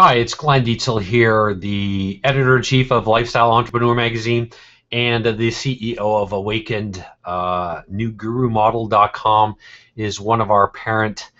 Hi, it's Glenn Dietzel here, the editor-in-chief of Lifestyle Entrepreneur Magazine and the CEO of Awakened. NewGuruModel.com is one of our parent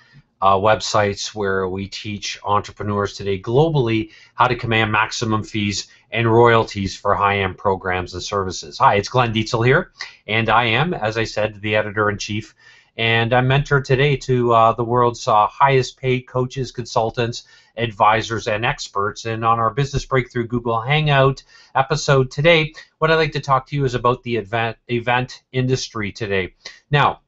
websites where we teach entrepreneurs today globally how to command maximum fees and royalties for high-end programs and services. Hi, it's Glenn Dietzel here, and I am, as I said, the editor-in-chief, and I'm mentor today to the world's highest paid coaches, consultants, advisors, and experts. And on our Business Breakthrough Google Hangout episode today, what I'd like to talk to you is about the event industry today. Now,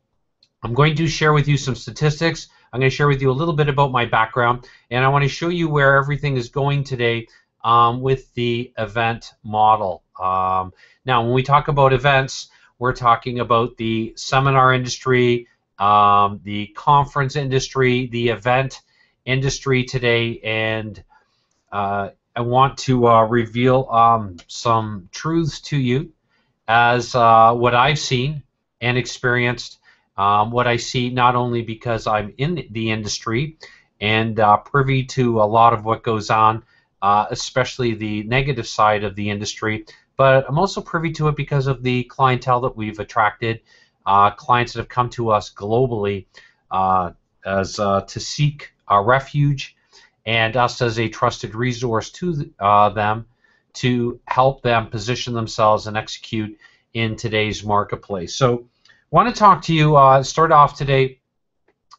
I'm going to share with you some statistics. I'm going to share with you a little bit about my background, and I want to show you where everything is going today with the event model. Now, when we talk about events, we're talking about the seminar industry, the conference industry, the event industry today, and I want to reveal some truths to you as what I've seen and experienced, what I see not only because I'm in the industry and privy to a lot of what goes on, especially the negative side of the industry, but I'm also privy to it because of the clientele that we've attracted, clients that have come to us globally as to seek refuge, and us as a trusted resource to them to help them position themselves and execute in today's marketplace. So I want to talk to you, start off today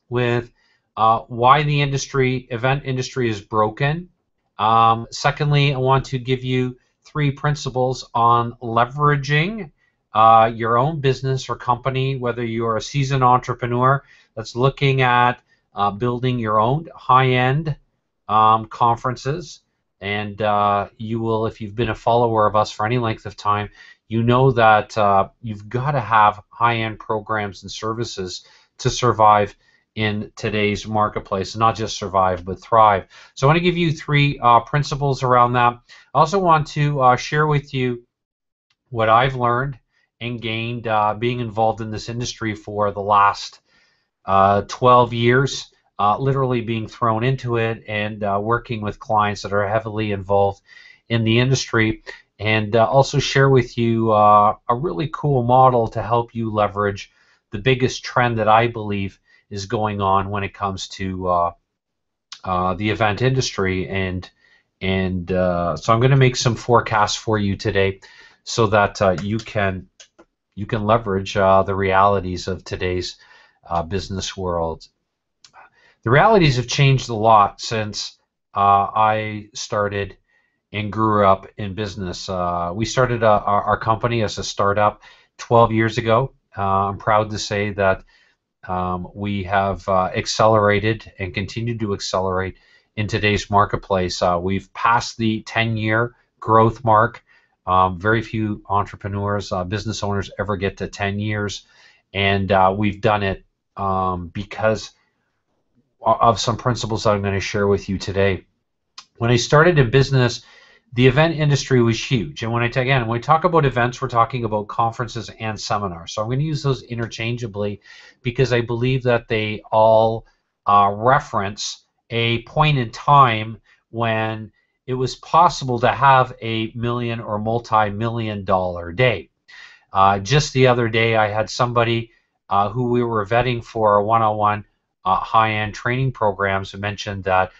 with why the event industry is broken. Secondly, I want to give you 3 principles on leveraging your own business or company, whether you're a seasoned entrepreneur that's looking at building your own high-end conferences. And you will, if you've been a follower of us for any length of time, you know that you've got to have high-end programs and services to survive in today's marketplace. Not just survive, but thrive. So I want to give you 3 principles around that. I also want to share with you what I've learned and gained being involved in this industry for the last 12 years. Literally being thrown into it and working with clients that are heavily involved in the industry, and also share with you a really cool model to help you leverage the biggest trend that I believe is going on when it comes to the event industry. And so I'm going to make some forecasts for you today so that you can leverage the realities of today's business world. The realities have changed a lot since I started and grew up in business. We started our company as a startup 12 years ago. I'm proud to say that we have accelerated and continue to accelerate in today's marketplace. We've passed the 10-year growth mark. Very few entrepreneurs, business owners ever get to 10 years. And we've done it because of some principles that I'm going to share with you today. When I started in business, the event industry was huge. And when we talk about events, we're talking about conferences and seminars. So I'm going to use those interchangeably because I believe that they all reference a point in time when it was possible to have a million or multi-million-dollar day. Just the other day, I had somebody who we were vetting for a one-on-one high-end training programs who mentioned that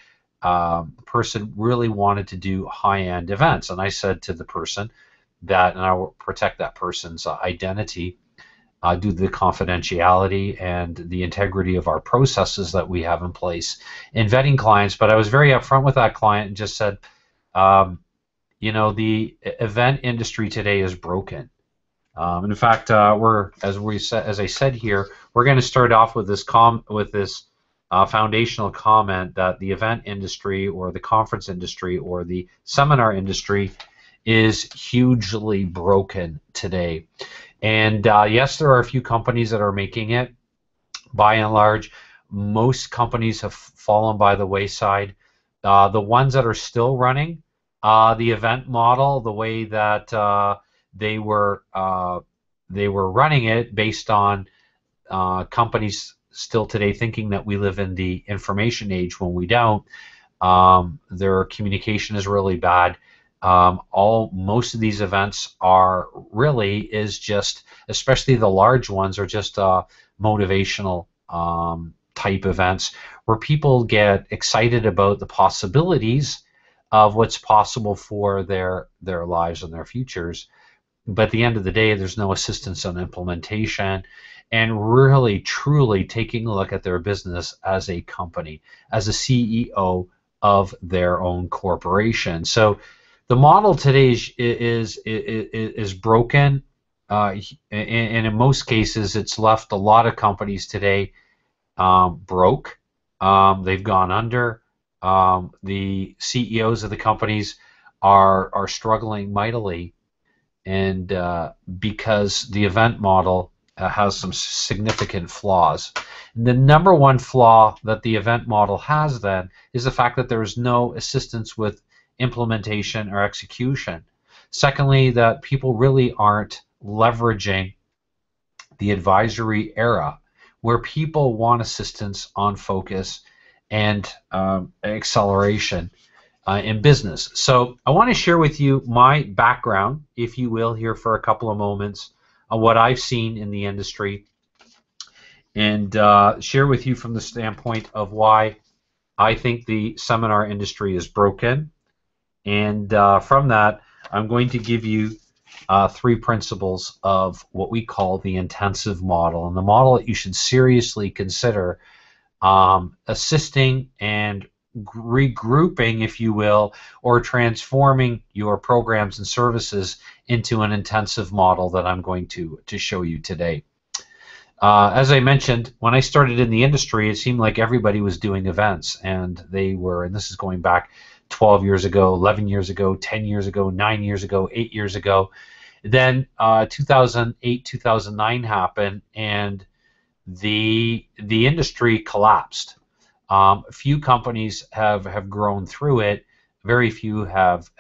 the person really wanted to do high-end events. And I said to the person that, and I will protect that person's identity due to the confidentiality and the integrity of our processes that we have in place in vetting clients. But I was very upfront with that client and just said, the event industry today is broken. In fact, as I said here, we're going to start off with this foundational comment that the event industry or the conference industry or the seminar industry is hugely broken today. And yes, there are a few companies that are making it. By and large, most companies have fallen by the wayside. The ones that are still running the event model the way that they were running it based on companies still today thinking that we live in the information age when we don't. Their communication is really bad. Most of these events is just, especially the large ones, are just motivational type events where people get excited about the possibilities of what's possible for their lives and their futures. But at the end of the day, there's no assistance on implementation and really truly taking a look at their business as a company, as a CEO of their own corporation. So the model today is broken, and in most cases, it's left a lot of companies today broke. They've gone under. The CEOs of the companies are struggling mightily, and because the event model has some significant flaws. And the number one flaw that the event model has then is the fact that there is no assistance with implementation or execution. Secondly, that people really aren't leveraging the advisory era where people want assistance on focus and acceleration in business. So I want to share with you my background, if you will, here for a couple of moments on what I've seen in the industry, and share with you from the standpoint of why I think the seminar industry is broken. And from that, I'm going to give you 3 principles of what we call the intensive model, and the model that you should seriously consider assisting and regrouping, if you will, or transforming your programs and services into an intensive model that I'm going to show you today. As I mentioned, when I started in the industry, it seemed like everybody was doing events, and this is going back 12 years ago, 11 years ago, 10 years ago, 9 years ago, 8 years ago. Then 2008, 2009 happened, and the industry collapsed. A few companies have grown through it. Very few have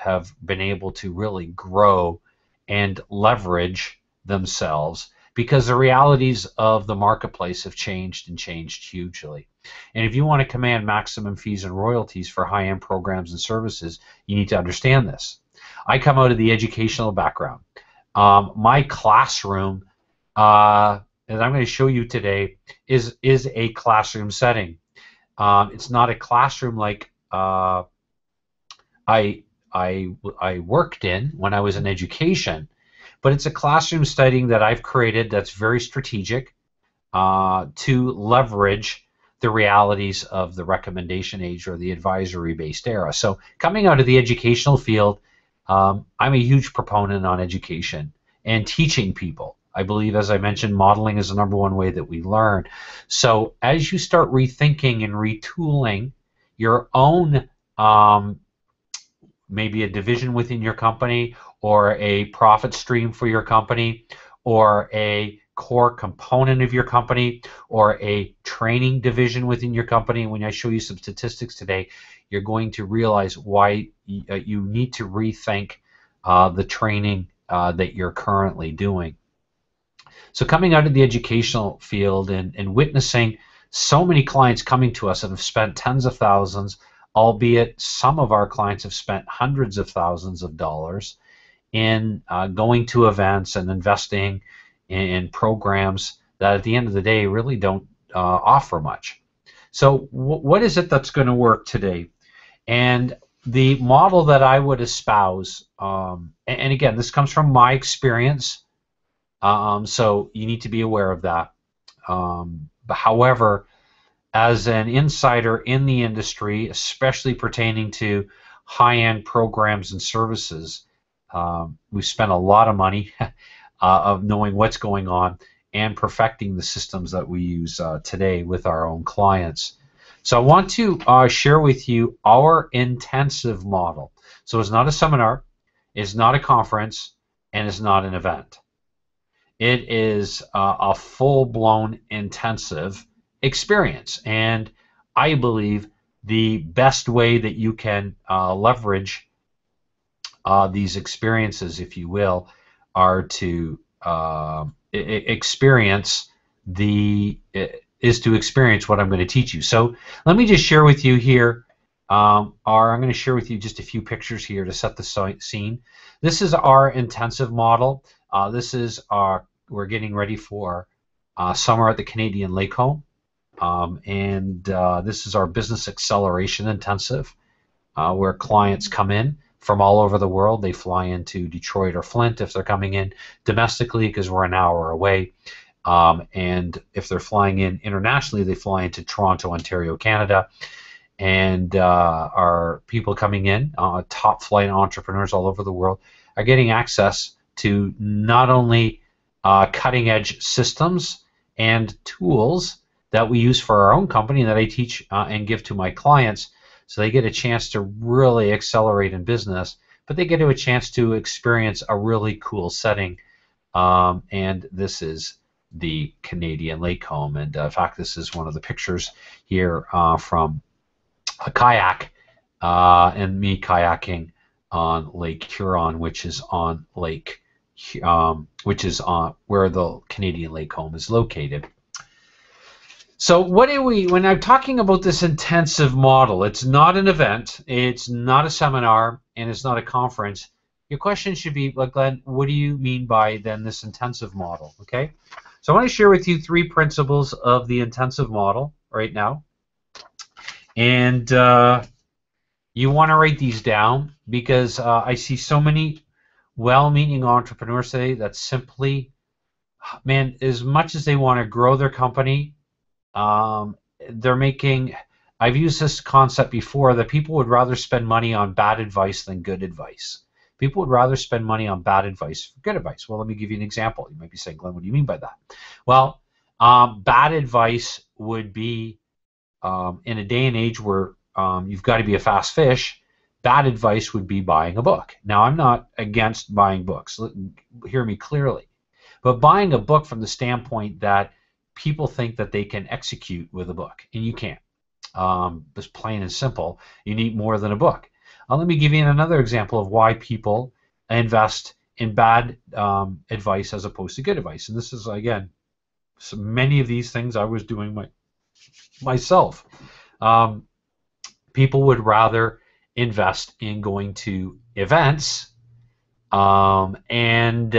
been able to really grow and leverage themselves because the realities of the marketplace have changed and changed hugely. And if you want to command maximum fees and royalties for high-end programs and services, you need to understand this. I come out of the educational background. My classroom, as I'm going to show you today, is a classroom setting. It's not a classroom like I worked in when I was in education, but it's a classroom setting that I've created that's very strategic to leverage the realities of the recommendation age or the advisory-based era. So coming out of the educational field, I'm a huge proponent on education and teaching people. I believe, as I mentioned, modeling is the number one way that we learn. So as you start rethinking and retooling your own, maybe a division within your company or a profit stream for your company or a core component of your company or a training division within your company, when I show you some statistics today, you're going to realize why you need to rethink the training that you're currently doing. So coming out of the educational field and witnessing so many clients coming to us that have spent tens of thousands, albeit some of our clients have spent hundreds of thousands of dollars in going to events and investing in programs that at the end of the day really don't offer much. So what is it that's going to work today? And the model that I would espouse, and again, this comes from my experience, so you need to be aware of that. But however, as an insider in the industry, especially pertaining to high-end programs and services, we've spent a lot of money of knowing what's going on and perfecting the systems that we use today with our own clients. So I want to share with you our intensive model. So it's not a seminar, it's not a conference, and it's not an event. It is a full-blown intensive experience, and I believe the best way that you can leverage these experiences, if you will, are to experience what I'm going to teach you. So let me just share with you here I'm going to share with you just a few pictures here to set the scene. This is our intensive model. We're getting ready for summer at the Canadian Lake Home. This is our business acceleration intensive, where clients come in from all over the world. They fly into Detroit or Flint if they're coming in domestically because we're an hour away. And if they're flying in internationally, they fly into Toronto, Ontario, Canada. And our people coming in, top flight entrepreneurs all over the world, are getting access to not only cutting edge systems and tools that we use for our own company that I teach and give to my clients, so they get a chance to really accelerate in business, but they get a chance to experience a really cool setting. And this is the Canadian Lake Home. And in fact, this is one of the pictures here from a kayak and me kayaking on Lake Huron, which is on where the Canadian Lake Home is located. So when I'm talking about this intensive model, it's not an event, it's not a seminar, and it's not a conference. Your question should be, like, Glenn, what do you mean by then this intensive model? Okay, so I want to share with you 3 principles of the intensive model right now. And you want to write these down because I see so many well-meaning entrepreneurs today that simply, man, as much as they want to grow their company, they're making, I've used this concept before, that people would rather spend money on bad advice than good advice. People would rather spend money on bad advice for good advice. Well, let me give you an example. You might be saying, Glenn, what do you mean by that? Well, bad advice would be, in a day and age where you've got to be a fast fish, bad advice would be buying a book. Now, I'm not against buying books. Hear me clearly. But buying a book from the standpoint that people think that they can execute with a book, and you can't. It's plain and simple. You need more than a book. Let me give you another example of why people invest in bad advice as opposed to good advice. And this is, again, so many of these things I was doing myself. People would rather invest in going to events and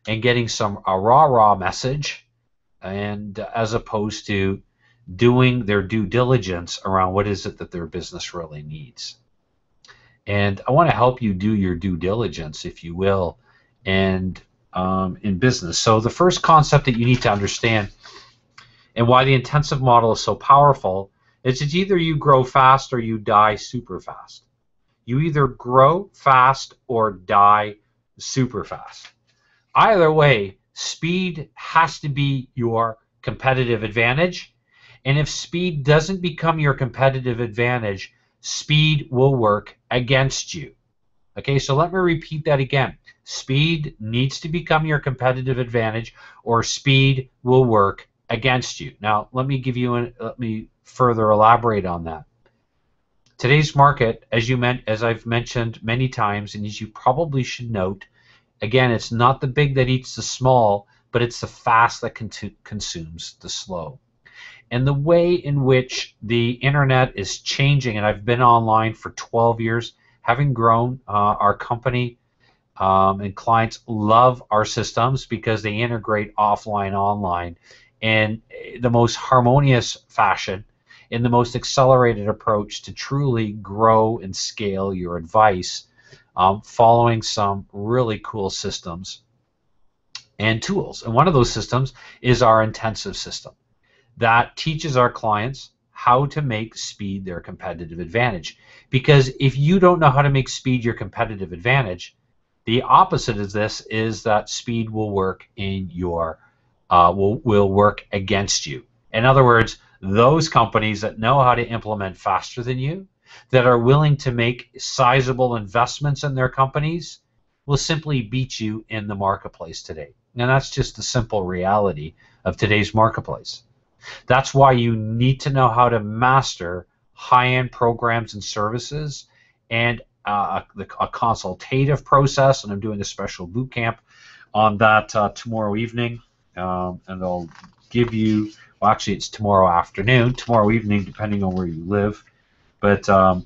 getting a rah-rah message, and as opposed to doing their due diligence around what is it that their business really needs. And I want to help you do your due diligence, if you will, and in business. So the first concept that you need to understand, and why the intensive model is so powerful, is it's either you grow fast or you die super fast. You either grow fast or die super fast. Either way, speed has to be your competitive advantage. And if speed doesn't become your competitive advantage, speed will work against you. Okay, so let me repeat that again. Speed needs to become your competitive advantage, or speed will work against you. Now, let me further elaborate on that. Today's market, as I've mentioned many times, and as you probably should note, again, it's not the big that eats the small, but it's the fast that consumes the slow. And the way in which the internet is changing, and I've been online for 12 years, having grown our company, and clients love our systems because they integrate offline, online in the most harmonious fashion, in the most accelerated approach to truly grow and scale your advice, following some really cool systems and tools. And one of those systems is our intensive system that teaches our clients how to make speed their competitive advantage. Because if you don't know how to make speed your competitive advantage, the opposite of this is that speed will work in your will work against you. In other words, those companies that know how to implement faster than you, that are willing to make sizable investments in their companies, will simply beat you in the marketplace today. And that's just the simple reality of today's marketplace. That's why you need to know how to master high-end programs and services, and a consultative process. And I'm doing a special boot camp on that tomorrow evening, and I'll give you, well, actually it's tomorrow afternoon, tomorrow evening, depending on where you live. but I'll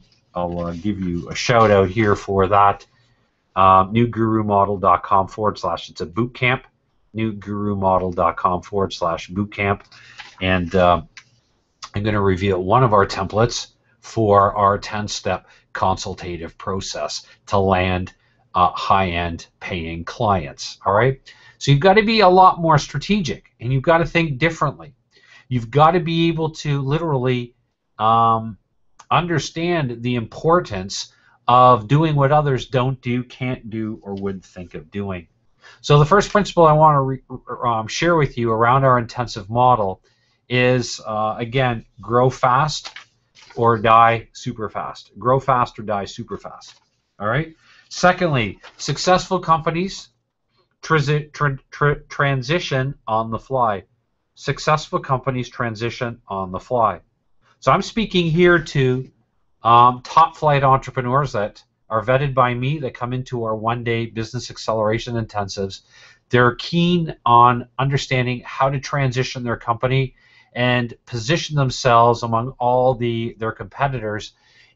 give you a shout out here for that. newgurumodel.com/, it's a boot camp, newgurumodel.com/boot camp, and I'm going to reveal one of our templates for our 10-step consultative process to land high-end paying clients. All right, so you've got to be a lot more strategic, and you've got to think differently. You've got to be able to literally understand the importance of doing what others don't do, can't do, or wouldn't think of doing. So the first principle I want to share with you around our intensive model is, again, grow fast or die super fast. Grow fast or die super fast. All right? Secondly, successful companies transition on the fly. Successful companies transition on the fly. So I'm speaking here to top flight entrepreneurs that are vetted by me, that come into our one-day business acceleration intensives. They're keen on understanding how to transition their company and position themselves among all their competitors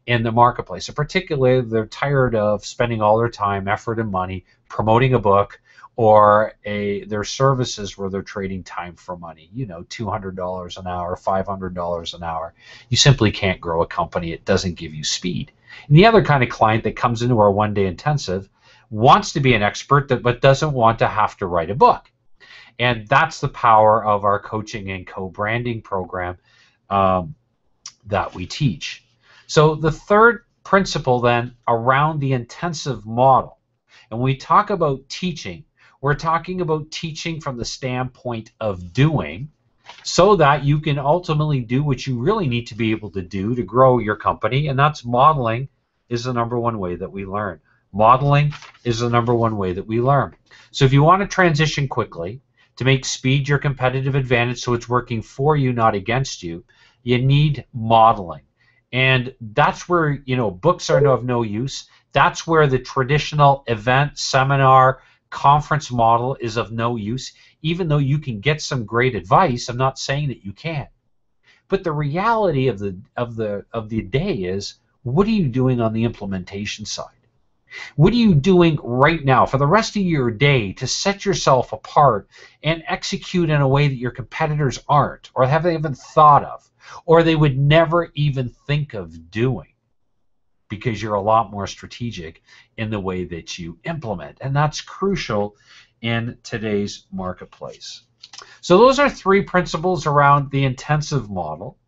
in the marketplace. And particularly, they're tired of spending all their time, effort, and money promoting a book or their services where they're trading time for money. You know, $200 an hour, $500 an hour. You simply can't grow a company. It doesn't give you speed. And the other kind of client that comes into our one-day intensive wants to be an expert but doesn't want to have to write a book. And that's the power of our coaching and co-branding program that we teach. So the third principle then around the intensive model, and when we talk about teaching, we're talking about teaching from the standpoint of doing, so that you can ultimately do what you really need to be able to do to grow your company, and that's modeling is the number one way that we learn. Modeling is the number one way that we learn. So if you want to transition quickly, to make speed your competitive advantage so it's working for you, not against you, you need modeling. And that's where, you know, books are of no use. That's where the traditional event, seminar, conference model is of no use. Even though you can get some great advice, I'm not saying that you can't. But the reality of the day is, what are you doing on the implementation side? What are you doing right now for the rest of your day to set yourself apart and execute in a way that your competitors aren't, or haven't even thought of, or they would never even think of doing, because you're a lot more strategic in the way that you implement. And that's crucial in today's marketplace. So those are three principles around the intensive model.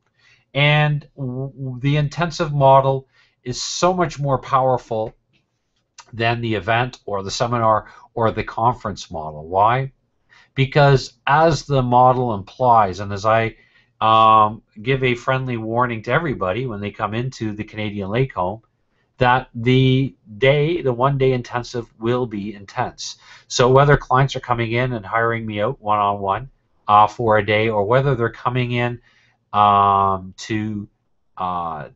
And the intensive model is so much more powerful than the event or the seminar or the conference model. Why? Because as the model implies, and as I give a friendly warning to everybody when they come into the Canadian Lake Home, that the one-day intensive will be intense. So whether clients are coming in and hiring me out one-on-one for a day, or whether they're coming in to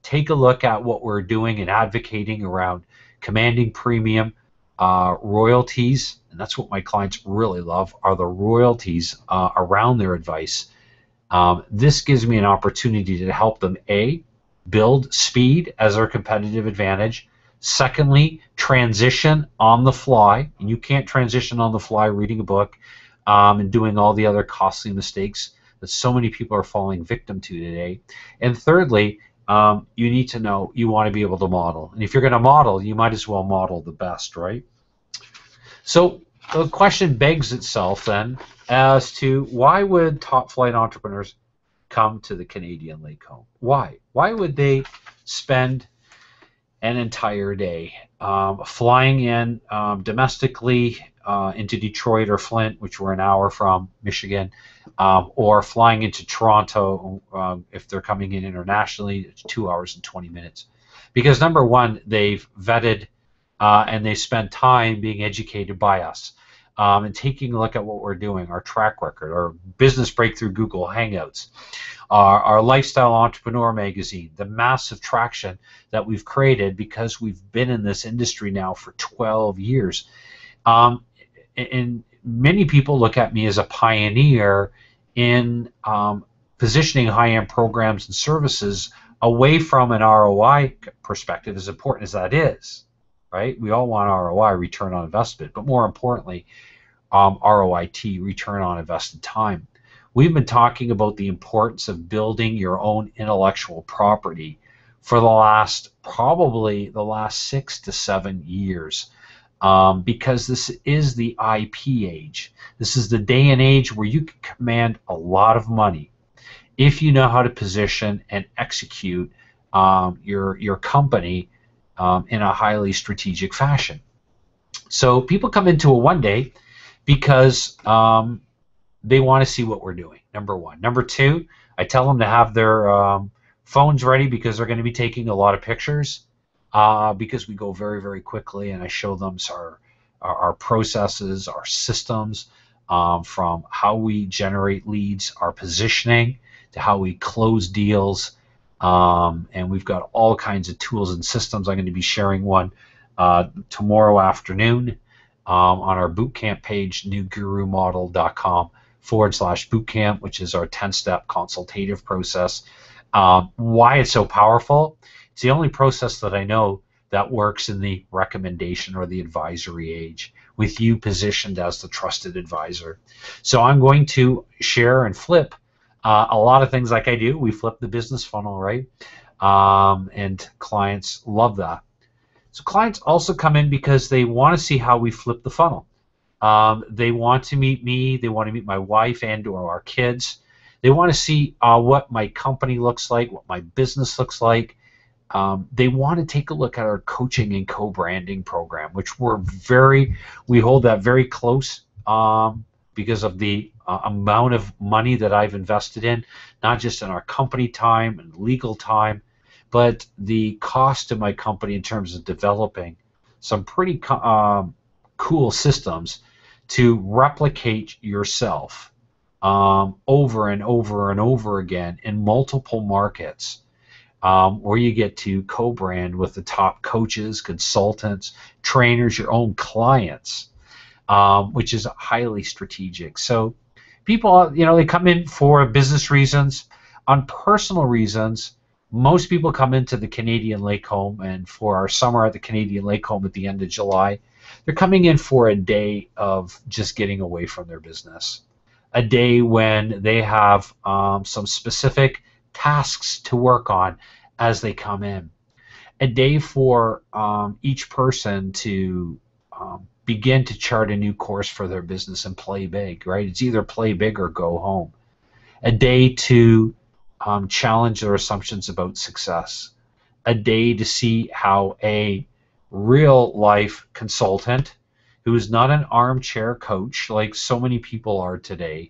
take a look at what we're doing and advocating around commanding premium royalties, and that's what my clients really love, are the royalties around their advice. This gives me an opportunity to help them, A, build speed as their competitive advantage. Secondly, transition on the fly. And you can't transition on the fly reading a book and doing all the other costly mistakes that so many people are falling victim to today. And thirdly, you need to know you want to be able to model. And if you're going to model, you might as well model the best, right? So the question begs itself then as to, why would top flight entrepreneurs come to the Canadian Lake Home? Why? Why would they spend an entire day flying in domestically into Detroit or Flint, which we're an hour from, Michigan, or flying into Toronto if they're coming in internationally? It's 2 hours and 20 minutes. Because number one, they've vetted and they spent time being educated by us and taking a look at what we're doing, our track record, our business breakthrough Google Hangouts, our lifestyle entrepreneur magazine, the massive traction that we've created because we've been in this industry now for 12 years. And many people look at me as a pioneer in positioning high-end programs and services away from an ROI perspective, as important as that is, right? We all want ROI, return on investment, but more importantly, ROIT, return on invested time. We've been talking about the importance of building your own intellectual property for probably the last 6 to 7 years, because this is the IP age. This is the day and age where you can command a lot of money if you know how to position and execute your company in a highly strategic fashion. So people come into a one day because they want to see what we're doing, number one. Number two, I tell them to have their phones ready because they're going to be taking a lot of pictures because we go very, very quickly, and I show them our processes, our systems, from how we generate leads, our positioning, to how we close deals, and we've got all kinds of tools and systems. I'm going to be sharing one tomorrow afternoon on our bootcamp page, newgurumodel.com/bootcamp, which is our 10-step consultative process. Why it's so powerful? It's the only process that I know that works in the recommendation or the advisory age, with you positioned as the trusted advisor. So I'm going to share and flip a lot of things like I do. We flip the business funnel, right? And clients love that. So clients also come in because they want to see how we flip the funnel. They want to meet me. They want to meet my wife and or our kids. They want to see what my company looks like, what my business looks like. They want to take a look at our coaching and co-branding program, which we hold that very close because of the amount of money that I've invested in, not just in our company time and legal time, but the cost to my company in terms of developing some pretty cool systems to replicate yourself over and over and over again in multiple markets, where you get to co-brand with the top coaches, consultants, trainers, your own clients, which is highly strategic. So people, they come in for business reasons. On personal reasons, most people come into the Canadian Lake Home, and for our summer at the Canadian Lake Home at the end of July, they're coming in for a day of just getting away from their business. A day when they have some specific tasks to work on as they come in. A day for each person to begin to chart a new course for their business and play big, right? It's either play big or go home. A day to challenge their assumptions about success. A day to see how a real life consultant, who is not an armchair coach like so many people are today,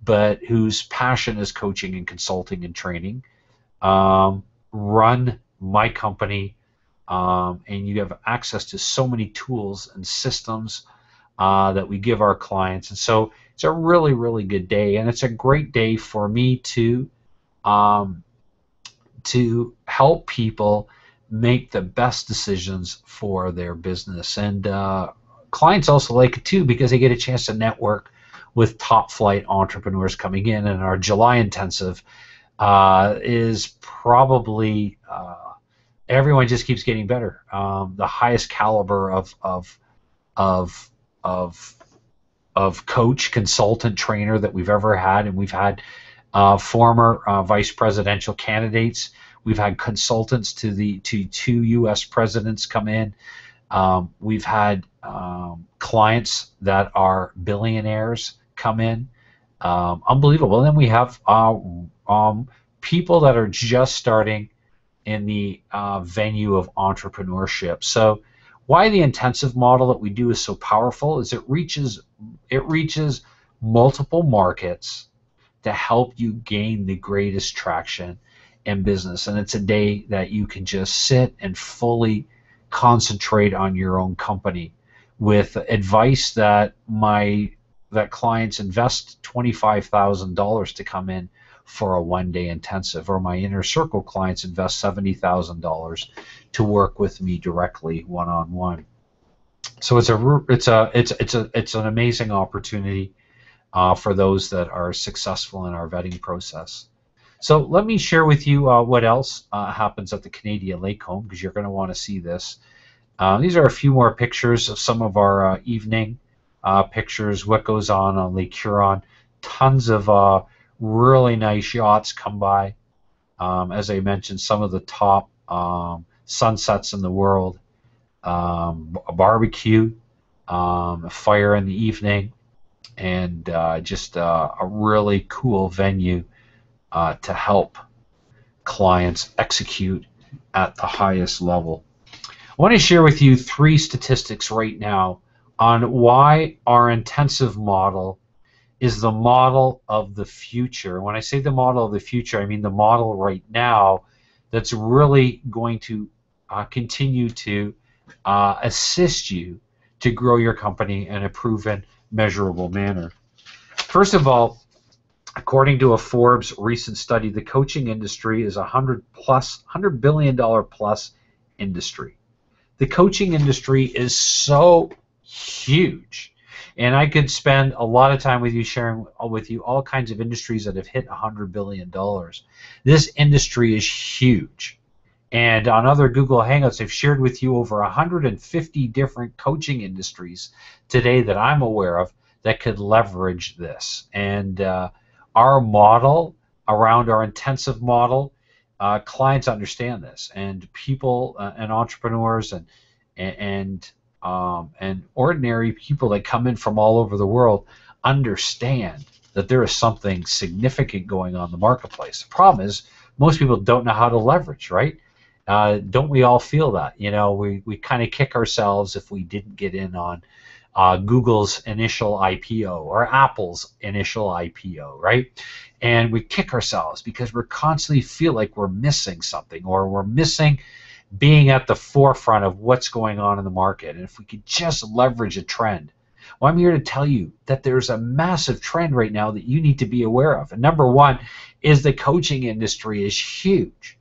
but whose passion is coaching and consulting and training, run my company, and you have access to so many tools and systems that we give our clients. And so it's a really, really good day, and it's a great day for me to help people make the best decisions for their business. And clients also like it too because they get a chance to network with top flight entrepreneurs coming in. And our July intensive is probably everyone just keeps getting better. The highest caliber of coach, consultant, trainer that we've ever had, and we've had former vice presidential candidates. We've had consultants to two U.S. presidents come in. We've had clients that are billionaires come in. Unbelievable. And then we have people that are just starting in the venue of entrepreneurship. So why the intensive model that we do is so powerful is it reaches multiple markets to help you gain the greatest traction in business. And it's a day that you can just sit and fully concentrate on your own company with advice that clients invest $25,000 to come in for a one-day intensive, or my inner circle clients invest $70,000 to work with me directly one-on-one. So it's an amazing opportunity for those that are successful in our vetting process. So let me share with you what else happens at the Canadian Lake Home, because you're going to want to see this. These are a few more pictures of some of our evening pictures, what goes on Lake Huron. Tons of really nice yachts come by. As I mentioned, some of the top sunsets in the world, a barbecue, a fire in the evening, and just a really cool venue to help clients execute at the highest level. I want to share with you 3 statistics right now on why our intensive model is the model of the future. When I say the model of the future, I mean the model right now that's really going to continue to assist you to grow your company in a proven, measurable manner. First of all, according to a Forbes recent study, the coaching industry is a $100 billion plus industry. The coaching industry is so huge, and I could spend a lot of time with you sharing with you all kinds of industries that have hit $100 billion. This industry is huge. And on other Google Hangouts, I've shared with you over 150 different coaching industries today that I'm aware of that could leverage this. And our model, around our intensive model, clients understand this, and people and entrepreneurs and ordinary people that come in from all over the world understand that there is something significant going on in the marketplace. The problem is most people don't know how to leverage, right? Don't we all feel that? You know, we kind of kick ourselves if we didn't get in on Google's initial IPO or Apple's initial IPO, right? And we kick ourselves because we constantly feel like we're missing something, or we're missing being at the forefront of what's going on in the market. And if we could just leverage a trend. Well, I'm here to tell you that there's a massive trend right now that you need to be aware of. And number one is the coaching industry is huge.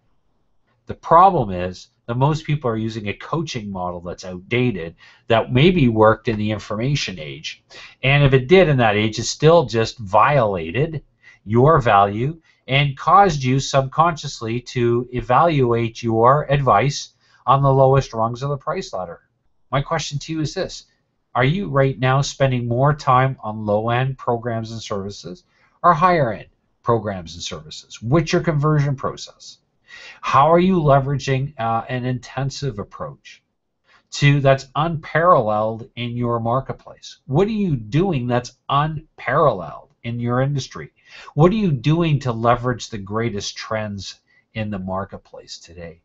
The problem is that most people are using a coaching model that's outdated, that maybe worked in the information age. And if it did in that age, it still just violated your value and caused you subconsciously to evaluate your advice on the lowest rungs of the price ladder. My question to you is this: are you right now spending more time on low-end programs and services or higher-end programs and services? What's your conversion process? How are you leveraging an intensive approach that's unparalleled in your marketplace? What are you doing that's unparalleled in your industry? What are you doing to leverage the greatest trends in the marketplace today?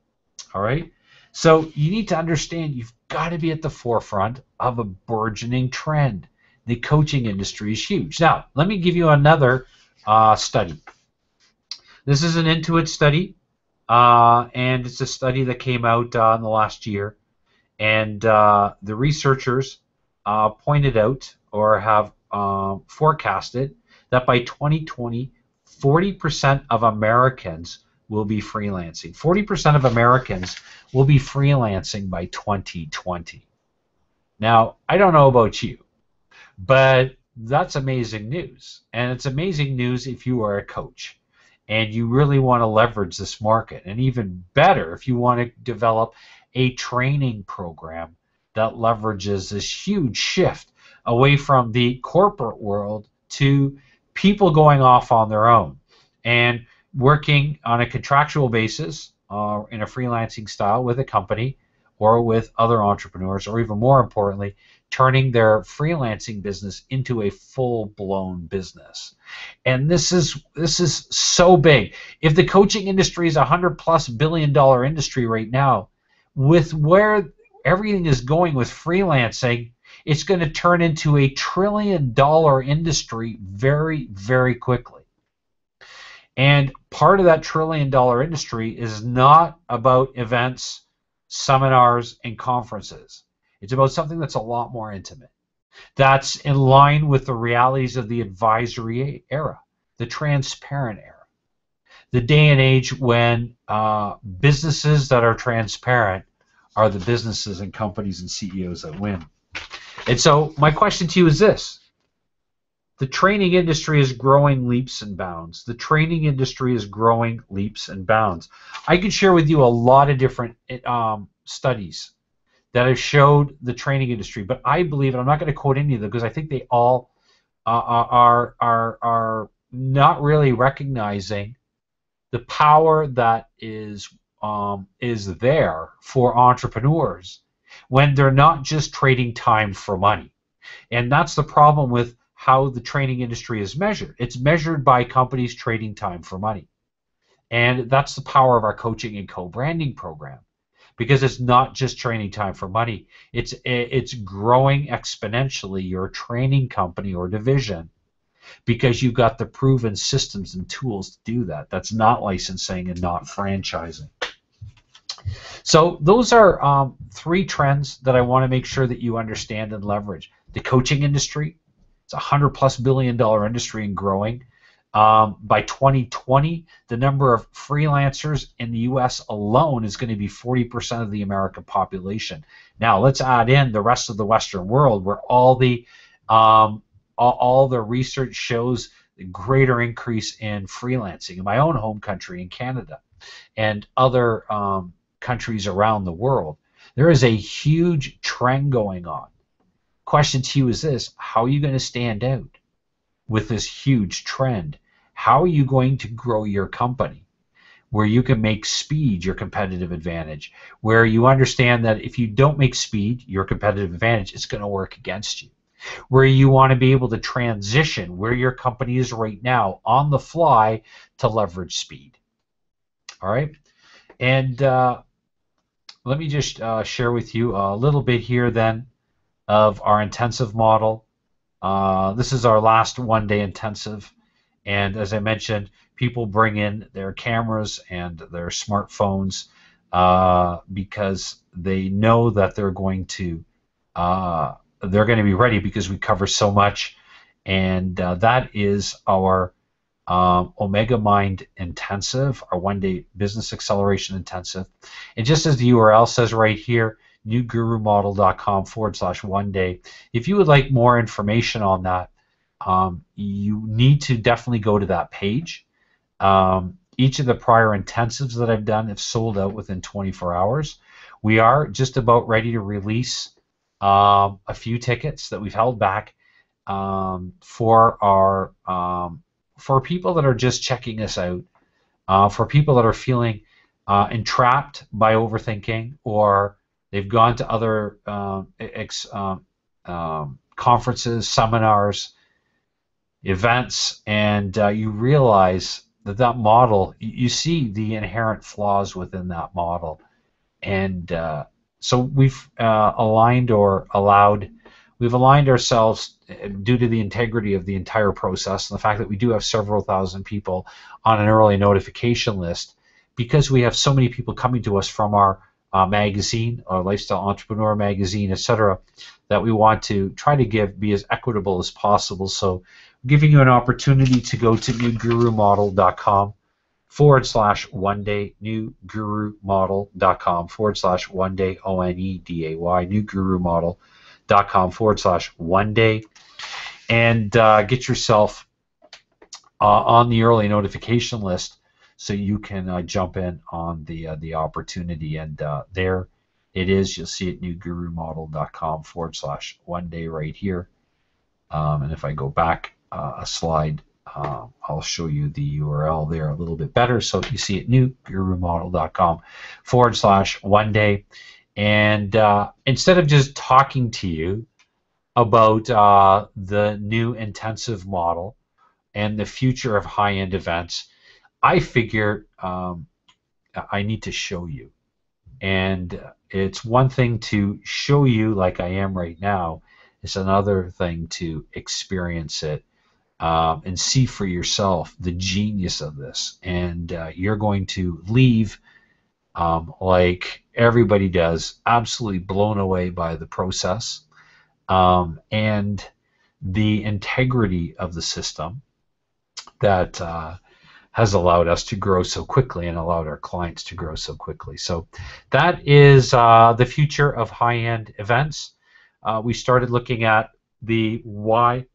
All right. So you need to understand you've got to be at the forefront of a burgeoning trend. The coaching industry is huge. Now, let me give you another study. This is an Intuit study, and it's a study that came out in the last year. And the researchers pointed out, or have forecasted, that by 2020, 40% of Americans will be freelancing. 40% of Americans will be freelancing by 2020. Now, I don't know about you, but that's amazing news. And it's amazing news if you are a coach and you really want to leverage this market. And even better, if you want to develop a training program that leverages this huge shift away from the corporate world to people going off on their own and working on a contractual basis in a freelancing style with a company or with other entrepreneurs, or even more importantly, turning their freelancing business into a full-blown business. And this is so big. If the coaching industry is a $100+ billion industry right now, with where everything is going with freelancing, it's going to turn into a $1 trillion industry very, very quickly. And part of that $1 trillion industry is not about events, seminars, and conferences. It's about something that's a lot more intimate, that's in line with the realities of the advisory era, the transparent era, the day and age when businesses that are transparent are the businesses and companies and CEOs that win. And so my question to you is this: The training industry is growing leaps and bounds. The training industry is growing leaps and bounds. I could share with you a lot of different studies that have showed the training industry, but I believe, and I'm not going to quote any of them because I think they all are not really recognizing the power that is there for entrepreneurs when they're not just trading time for money. And that's the problem with how the training industry is measured. It's measured by companies trading time for money. And that's the power of our coaching and co-branding program, because it's not just training time for money. It's growing exponentially your training company or division, because you've got the proven systems and tools to do that. That's not licensing and not franchising. So those are 3 trends that I want to make sure that you understand and leverage. The coaching industry, it's a $100+ billion industry and growing. By 2020, the number of freelancers in the U.S. alone is going to be 40% of the American population. Now let's add in the rest of the Western world, where all the research shows the greater increase in freelancing in my own home country in Canada and other countries around the world. There is a huge trend going on. Question to you is this: how are you going to stand out with this huge trend? How are you going to grow your company where you can make speed your competitive advantage, where you understand that if you don't make speed your competitive advantage, it's going to work against you, where you want to be able to transition where your company is right now on the fly to leverage speed? All right. And let me just share with you a little bit here then of our intensive model. This is our last one-day intensive. And as I mentioned, people bring in their cameras and their smartphones because they know that they're going to be ready, because we cover so much. And that is our Omega Mind Intensive, our one-day business acceleration intensive. And just as the URL says right here, newgurumodel.com/one-day. If you would like more information on that, you need to definitely go to that page. Each of the prior intensives that I've done have sold out within 24 hours. We are just about ready to release a few tickets that we've held back for people that are just checking us out, for people that are feeling entrapped by overthinking, or they've gone to other conferences, seminars, events, and you realize that model, you see the inherent flaws within that model. And so we've aligned ourselves due to the integrity of the entire process and the fact that we do have several thousand people on an early notification list, because we have so many people coming to us from our magazine, our Lifestyle Entrepreneur magazine, etc., that we want to try to be as equitable as possible. So giving you an opportunity to go to newgurumodel.com/one-day, newgurumodel.com/one-day, ONEDAY, newgurumodel.com/one-day, and get yourself on the early notification list so you can jump in on the opportunity. And there it is. You'll see it, newgurumodel.com/one-day right here. And if I go back a slide, I'll show you the URL there a little bit better. So you see it, newgurumodel.com/one-day. And instead of just talking to you about the new intensive model and the future of high-end events, I figure I need to show you. And it's one thing to show you like I am right now. It's another thing to experience it and see for yourself the genius of this. And you're going to leave like everybody does, absolutely blown away by the process and the integrity of the system that has allowed us to grow so quickly and allowed our clients to grow so quickly. So that is the future of high-end events. We started looking at the why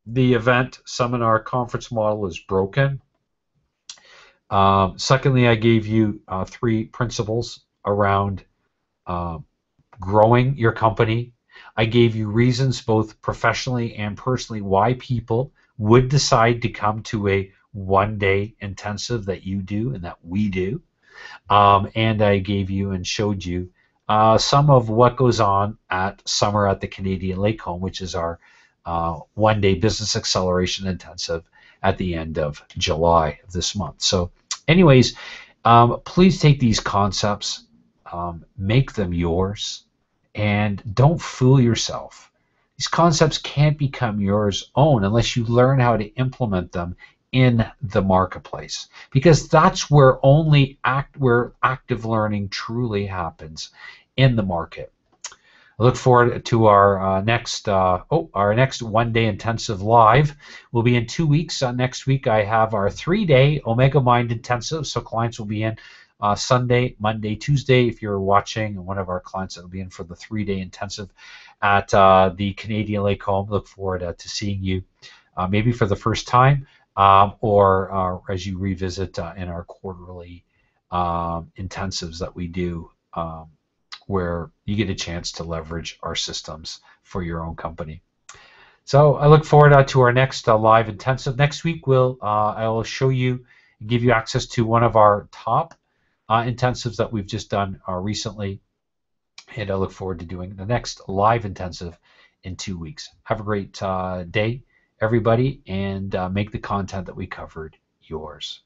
the event seminar conference model is broken. Secondly, I gave you 3 principles around uh, growing your company. I gave you reasons both professionally and personally why people would decide to come to a one-day intensive that you do and that we do. And I gave you and showed you some of what goes on at Summer at the Canadian Lake Home, which is our one-day business acceleration intensive at the end of July of this month. So anyways, please take these concepts, make them yours, and don't fool yourself. These concepts can't become yours own unless you learn how to implement them in the marketplace, because that's where where active learning truly happens, in the market. I look forward to our next one-day intensive live. Will be in 2 weeks. Next week I have our 3-day Omega Mind intensive, so clients will be in Sunday, Monday, Tuesday. If you're watching, one of our clients that will be in for the 3-day intensive at the Canadian Lake Home. Look forward to seeing you, maybe for the first time, or as you revisit in our quarterly intensives that we do, where you get a chance to leverage our systems for your own company. So I look forward to our next live intensive. Next week, I will show you, give you access to one of our top intensives that we've just done recently, and I look forward to doing the next live intensive in 2 weeks. Have a great day, everybody, and make the content that we covered yours.